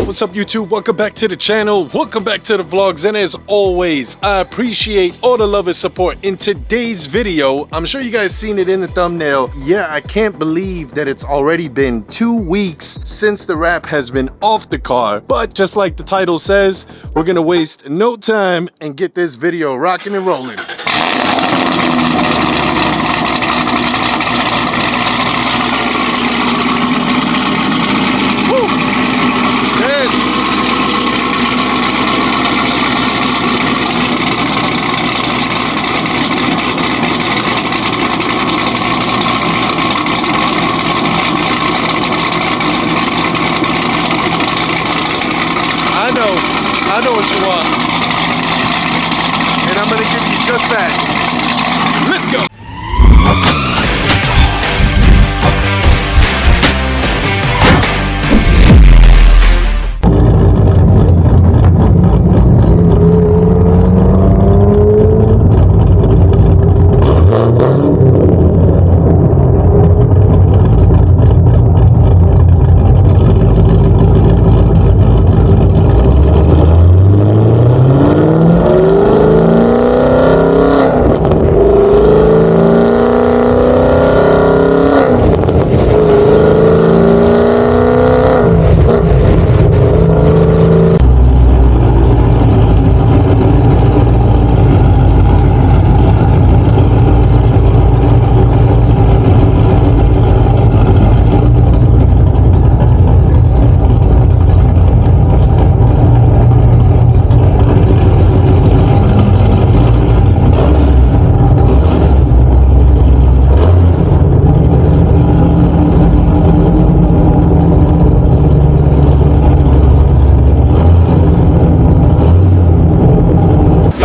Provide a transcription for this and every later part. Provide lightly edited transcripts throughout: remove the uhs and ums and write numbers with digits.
What's up YouTube? Welcome back to the channel. Welcome back to the vlogs. And as always, I appreciate all the love and support. In today's video, I'm sure you guys seen it in the thumbnail. Yeah, I can't believe that it's already been 2 weeks since the wrap has been off the car. But just like the title says, we're gonna waste no time and get this video rocking and rolling. I know what you want, and I'm gonna give you just that. Let's go.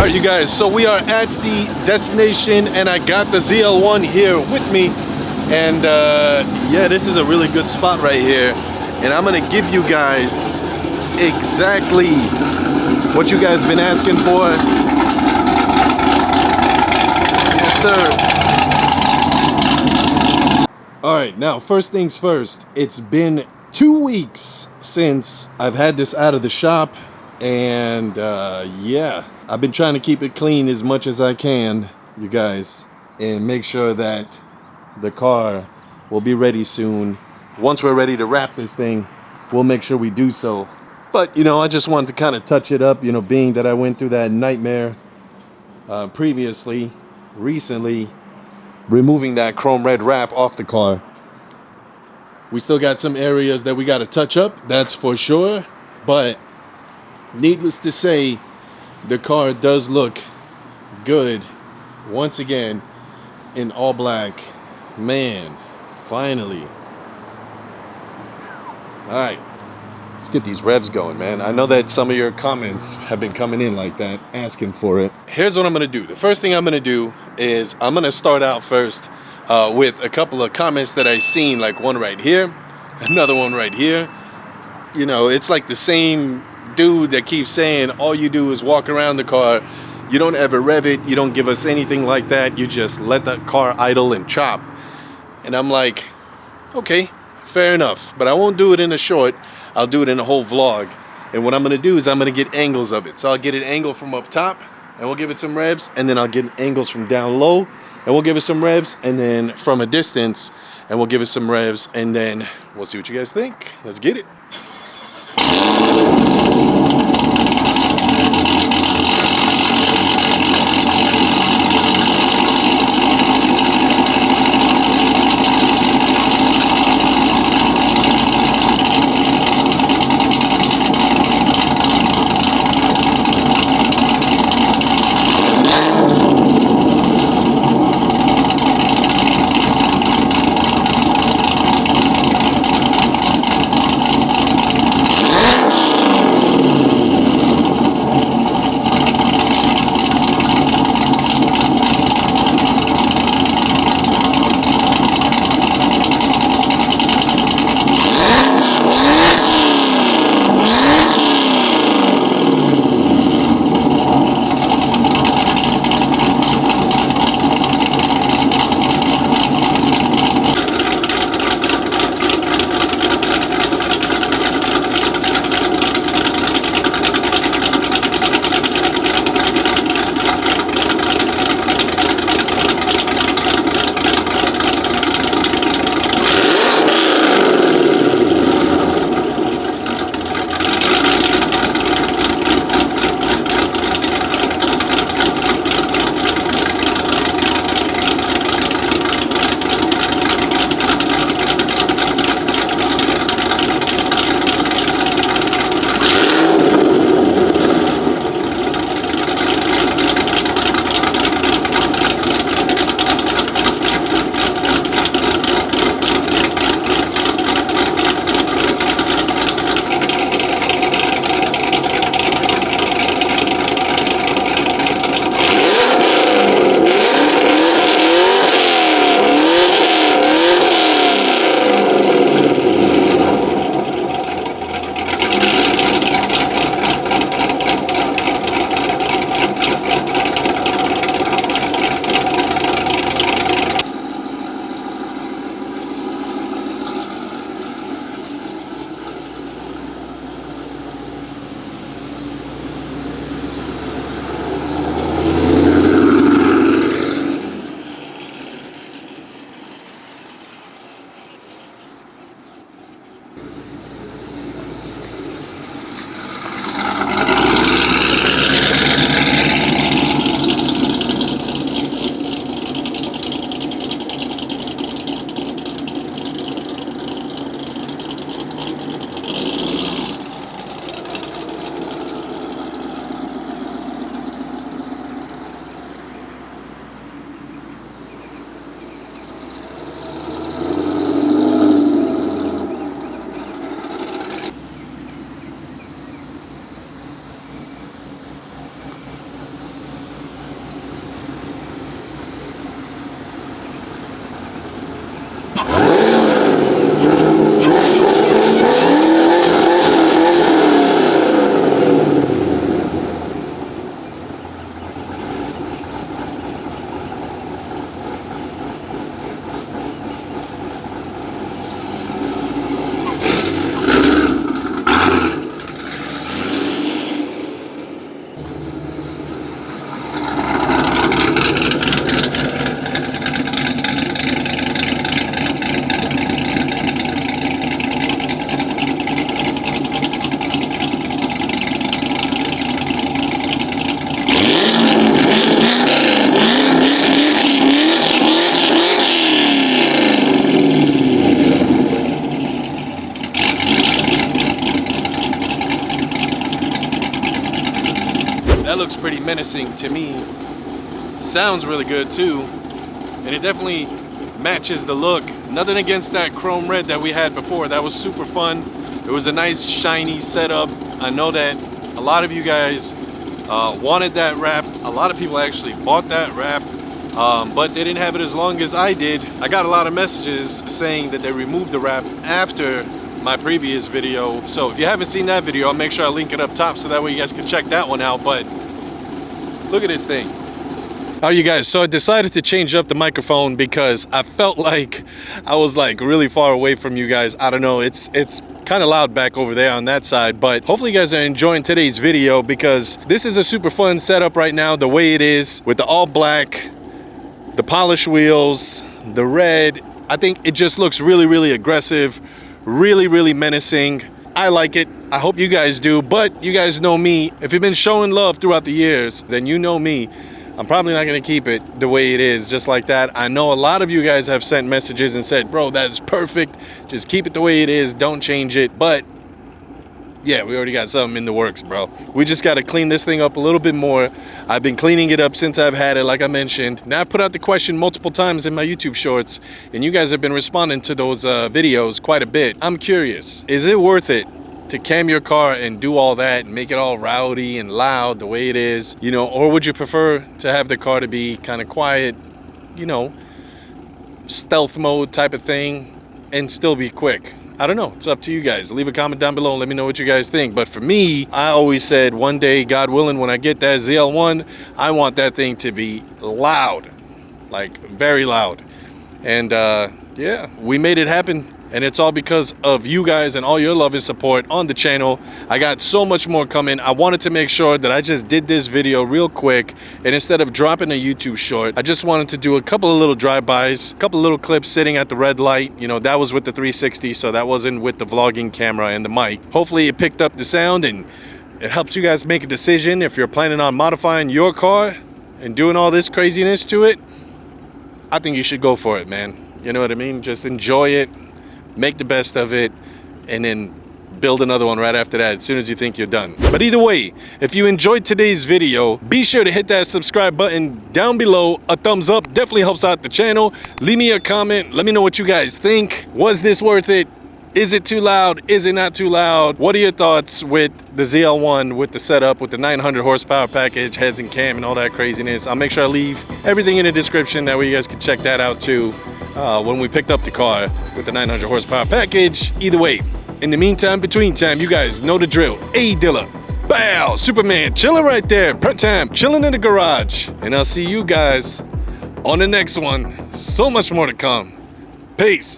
You guys, so we are at the destination and I got the ZL1 here with me, and yeah, this is a really good spot right here, and I'm gonna give you guys exactly what you guys have been asking for. Yes sir. All right, now first things first, it's been 2 weeks since I've had this out of the shop, and yeah, I've been trying to keep it clean as much as I can, you guys, and make sure that the car will be ready soon. Once we're ready to wrap this thing, we'll make sure we do so. But, you know, I just wanted to kind of touch it up, you know, being that I went through that nightmare recently, removing that chrome red wrap off the car. We still got some areas that we got to touch up, that's for sure. But needless to say, the car does look good once again in all black. Man, finally. All right, let's get these revs going, man. I know that some of your comments have been coming in like that, asking for it. Here's what I'm gonna do. The first thing I'm gonna do is I'm gonna start out first with a couple of comments that I seen, like one right here, another one right here. You know, it's like the same dude that keeps saying all you do is walk around the car, you don't ever rev it, you don't give us anything like that, you just let the car idle and chop. And I'm like, okay, fair enough, but I won't do it in a short, I'll do it in a whole vlog. And what I'm gonna do is I'm gonna get angles of it. So I'll get an angle from up top and we'll give it some revs, and then I'll get angles from down low and we'll give it some revs, and then from a distance and we'll give it some revs, and then we'll see what you guys think. Let's get it. That looks pretty menacing to me. Sounds really good too. And it definitely matches the look. Nothing against that chrome red that we had before. That was super fun. It was a nice shiny setup. I know that a lot of you guys wanted that wrap. A lot of people actually bought that wrap, but they didn't have it as long as I did. I got a lot of messages saying that they removed the wrap after my previous video. So if you haven't seen that video, I'll make sure I link it up top so that way you guys can check that one out. But look at this thing. All right, you guys, so I decided to change up the microphone because I felt like I was like really far away from you guys. I don't know, it's kind of loud back over there on that side, but hopefully you guys are enjoying today's video because this is a super fun setup right now, the way it is with the all black, the polished wheels, the red. I think it just looks really, really aggressive, really, really menacing. I like it. I hope you guys do, but you guys know me. If you've been showing love throughout the years, then you know me. I'm probably not gonna keep it the way it is, just like that. I know a lot of you guys have sent messages and said, bro, that is perfect. Just keep it the way it is, don't change it. But yeah, we already got something in the works, bro. We just gotta clean this thing up a little bit more. I've been cleaning it up since I've had it, like I mentioned. Now, I've put out the question multiple times in my YouTube shorts, and you guys have been responding to those videos quite a bit. I'm curious, is it worth it to cam your car and do all that and make it all rowdy and loud the way it is, you know, or would you prefer to have the car to be kind of quiet, you know, stealth mode type of thing and still be quick? I don't know, it's up to you guys. Leave a comment down below and let me know what you guys think. But for me, I always said one day, God willing, when I get that ZL1, I want that thing to be loud, like very loud. And yeah, we made it happen. And it's all because of you guys and all your love and support on the channel. I got so much more coming. I wanted to make sure that I just did this video real quick. And instead of dropping a YouTube short, I just wanted to do a couple of little drive-bys, a couple of little clips sitting at the red light. You know, that was with the 360, so that wasn't with the vlogging camera and the mic. Hopefully it picked up the sound and it helps you guys make a decision if you're planning on modifying your car and doing all this craziness to it. I think you should go for it, man. You know what I mean? Just enjoy it. Make the best of it, and then build another one right after that as soon as you think you're done. But either way, if you enjoyed today's video, be sure to hit that subscribe button down below. A thumbs up definitely helps out the channel. Leave me a comment. Let me know what you guys think. Was this worth it? Is it too loud? Is it not too loud? What are your thoughts with the ZL1, with the setup, with the 900 horsepower package, heads and cam, and all that craziness? I'll make sure I leave everything in the description. That way you guys can check that out too. When we picked up the car with the 900 horsepower package. Either way, in the meantime, between time, you guys know the drill. A Dilla, bow, Superman, chilling right there. Print time, chilling in the garage. And I'll see you guys on the next one. So much more to come. Peace.